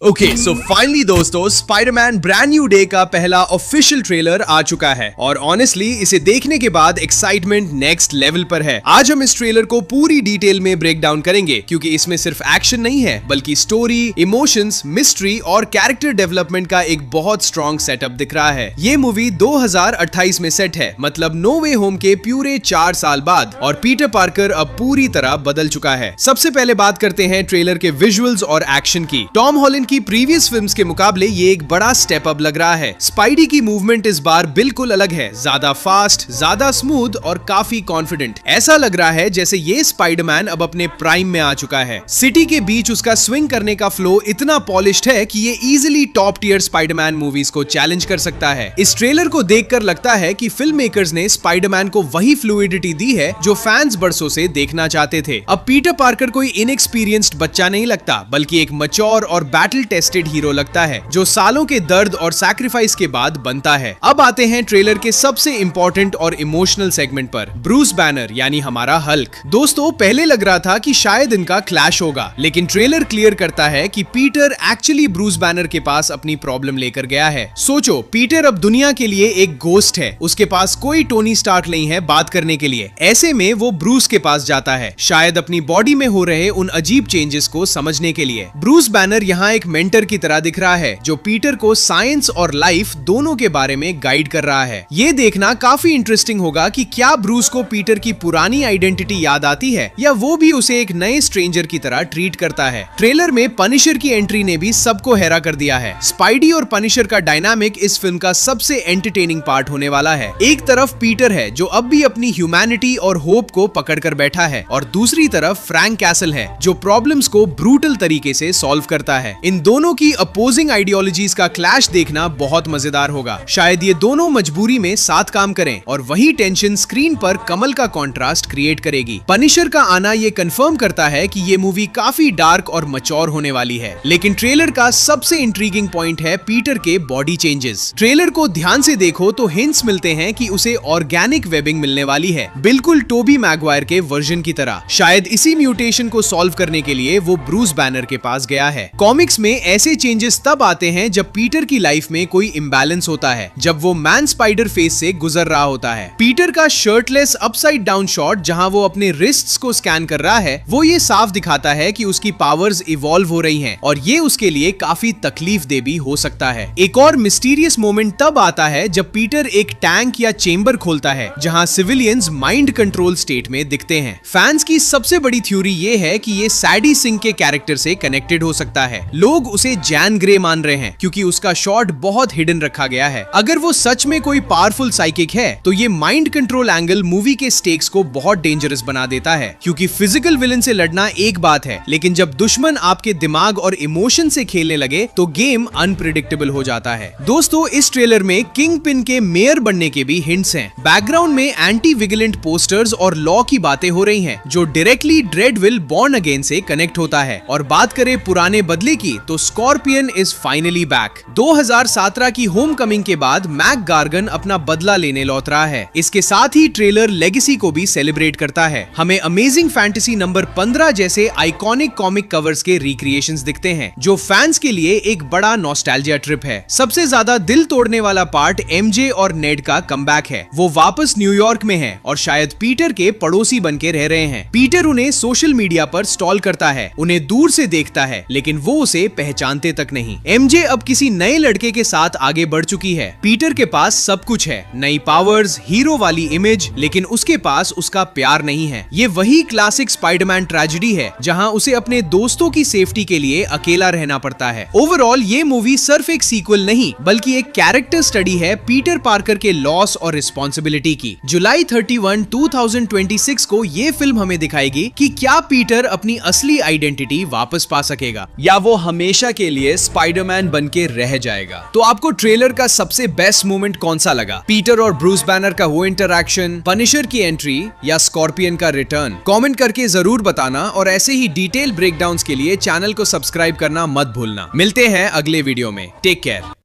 Okay so finally दोस्तों Spiderman brand new day का पहला ऑफिशियल ट्रेलर आ चुका है और ऑनेस्टली इसे देखने के बाद एक्साइटमेंट नेक्स्ट लेवल पर है। आज हम इस ट्रेलर को पूरी डिटेल में ब्रेक डाउन करेंगे क्योंकि इसमें सिर्फ एक्शन नहीं है बल्कि स्टोरी, इमोशंस, मिस्ट्री और कैरेक्टर डेवलपमेंट का एक बहुत स्ट्रॉन्ग सेटअप दिख रहा है। ये मूवी 2028 में सेट है, मतलब नो वे होम के पूरे 4 साल बाद, और पीटर पार्कर अब पूरी तरह बदल चुका है। सबसे पहले बात करते हैं ट्रेलर के विजुअल्स और एक्शन की। टॉम हॉलैंड की प्रीवियस फिल्म्स के मुकाबले ये एक बड़ा स्टेप अप लग रहा है। स्पाइडी की मूवमेंट इस बार बिल्कुल अलग है, ज्यादा फास्ट, ज्यादा स्मूथ और काफी कॉन्फिडेंट। ऐसा लग रहा है जैसे ये स्पाइडरमैन अब अपने प्राइम में आ चुका है। सिटी के बीच उसका स्विंग करने का फ्लो इतना पॉलिश्ड है कि ये easily top tier Spiderman movies को चैलेंज कर सकता है। इस ट्रेलर को देखकर लगता है कि फिल्म मेकर्स ने स्पाइडरमैन को वही फ्लूइडिटी दी है जो फैंस बरसों से देखना चाहते थे। अब पीटर पार्कर कोई इनएक्सपीरियंस्ड बच्चा नहीं लगता बल्कि एक मैच्योर और बैटल टेस्टेड हीरो लगता है जो सालों के दर्द और सैक्रिफाइस के बाद बनता है। अब आते हैं ट्रेलर के सबसे इंपॉर्टेंट और इमोशनल सेगमेंट पर, ब्रूस बैनर यानी हमारा हल्क। दोस्तों पहले लग रहा था कि शायद इनका क्लैश होगा, लेकिन ट्रेलर क्लियर करता है कि पीटर एक्चुअली ब्रूस बैनर के पास अपनी प्रॉब्लम लेकर गया है। सोचो, पीटर अब दुनिया के लिए एक गोस्ट है, उसके पास कोई टोनी स्टार्क नहीं है बात करने के लिए। ऐसे में वो ब्रूस के पास जाता है, शायद अपनी बॉडी में हो रहे उन अजीब चेंजेस को समझने के लिए। ब्रूस बैनर यहाँ एक मेंटर की तरह दिख रहा है जो पीटर को साइंस और लाइफ दोनों के बारे में गाइड कर रहा है। ये देखना काफी इंटरेस्टिंग होगा कि क्या ब्रूस को पीटर की पुरानी आइडेंटिटी याद आती है या वो भी उसे एक नए स्ट्रेंजर की तरह ट्रीट करता है। ट्रेलर में पनिशर की एंट्री ने भी सबको हैरा कर दिया है। स्पाइडी और पनिशर का डायनामिक इस फिल्म का सबसे एंटरटेनिंग पार्ट होने वाला है। एक तरफ पीटर है जो अब भी अपनी ह्यूमैनिटी और होप को पकड़ कर बैठा है और दूसरी तरफ फ्रैंक कैसल है जो प्रॉब्लम्स को ब्रूटल तरीके से सॉल्व करता है। इन दोनों की अपोजिंग आइडियोलॉजीज का क्लैश देखना बहुत मजेदार होगा। शायद ये दोनों मजबूरी में साथ काम करें और वही टेंशन स्क्रीन पर कमल का कॉन्ट्रास्ट क्रिएट करेगी। पनिशर का आना ये कंफर्म करता है कि ये मूवी काफी डार्क और मैच्योर होने वाली है। लेकिन ट्रेलर का सबसे इंट्रीगिंग पॉइंट है पीटर के बॉडी चेंजेस। ट्रेलर को ध्यान से देखो तो हिंट्स मिलते हैं कि उसे ऑर्गेनिक वेबिंग मिलने वाली है, बिल्कुल टोबी मैगवायर के वर्जन की तरह। शायद इसी म्यूटेशन को सॉल्व करने के लिए वो ब्रूस बैनर के पास गया है। कॉमिक्स में ऐसे चेंजेस तब आते हैं जब पीटर की लाइफ में कोई इम्बैलेंस होता है, जब वो मैन स्पाइडर फेज से गुजर रहा होता है। पीटर का शर्टलेस अपसाइड डाउन शॉट जहां वो अपने रिस्ट्स को स्कैन कर रहा है, वो ये साफ दिखाता है कि उसकी पावर्स इवॉल्व हो रही हैं और ये उसके लिए काफी तकलीफ दे भी हो सकता है। एक और मिस्टीरियस मोमेंट तब आता है जब पीटर एक टैंक या चेंबर खोलता है जहां सिविलियंस माइंड कंट्रोल स्टेट में दिखते हैं। फैंस की सबसे बड़ी थ्योरी ये है कि ये सैडी सिंह के कैरेक्टर से कनेक्टेड हो सकता है। लोग उसे जैन ग्रे मान रहे हैं क्योंकि उसका शॉट बहुत हिडन रखा गया है। अगर वो सच में कोई पावरफुल साइकिक है तो ये माइंड कंट्रोल एंगल मूवी के स्टेक्स को बहुत डेंजरस बना देता है, क्योंकि फिजिकल विलन से लड़ना एक बात है, लेकिन जब दुश्मन आपके दिमाग और इमोशन से खेलने लगे तो गेम अनप्रिडिक्टेबल हो जाता है। दोस्तों इस ट्रेलर में किंग पिन के मेयर बनने के भी हिंट्स हैं। बैकग्राउंड में एंटी विजिलेंट पोस्टर्स और लॉ की बातें हो रही हैं जो डायरेक्टली ड्रेडविल बॉर्न अगेन से कनेक्ट होता है। और बात करें पुराने बदले की तो स्कॉर्पियन इज फाइनली बैक। 2017 की होम कमिंग के बाद मैक गार्गन अपना बदला लेने लौट रहा है। इसके साथ ही ट्रेलर लेगेसी को भी सेलिब्रेट करता है। हमें अमेजिंग फैंटेसी नंबर 15 जैसे आइकॉनिक कॉमिक कवर्स के रिक्रिएशंस दिखते हैं जो फैंस के लिए एक बड़ा नॉस्टैल्जिया ट्रिप है। सबसे ज्यादा दिल तोड़ने वाला पार्ट एमजे और नेड का कमबैक है। वो वापस न्यूयॉर्क में है और शायद पीटर के पड़ोसी बन के रह रहे हैं। पीटर उन्हें सोशल मीडिया पर स्टॉल करता है, उन्हें दूर से देखता है, लेकिन वो उसे पहचानते तक नहीं। एमजे अब किसी नए लड़के के साथ आगे बढ़ चुकी है। पीटर के पास सब कुछ है, नई पावर्स, हीरो वाली इमेज, लेकिन उसके पास उसका प्यार नहीं है। ये वही क्लासिक स्पाइडरमैन ट्रेजेडी है जहां उसे अपने दोस्तों की सेफ्टी के लिए अकेला रहना पड़ता है। ओवरऑल ये मूवी सिर्फ एक सीक्वल नहीं बल्कि एक कैरेक्टर स्टडी है पीटर पार्कर के लॉस और रिस्पॉन्सिबिलिटी की। जुलाई 31, 2026 को ये फिल्म हमें दिखाएगी कि क्या पीटर अपनी असली आइडेंटिटी वापस पा सकेगा या वो हमेशा के लिए स्पाइडरमैन बनके रह जाएगा। तो आपको ट्रेलर का सबसे बेस्ट मोमेंट कौन सा लगा? पीटर और ब्रूस बैनर का वो इंटरैक्शन, पनिशर की एंट्री या स्कॉर्पियन का रिटर्न? कमेंट करके जरूर बताना और ऐसे ही डिटेल ब्रेकडाउन्स के लिए चैनल को सब्सक्राइब करना मत भूलना। मिलते हैं अगले वीडियो में। Take care.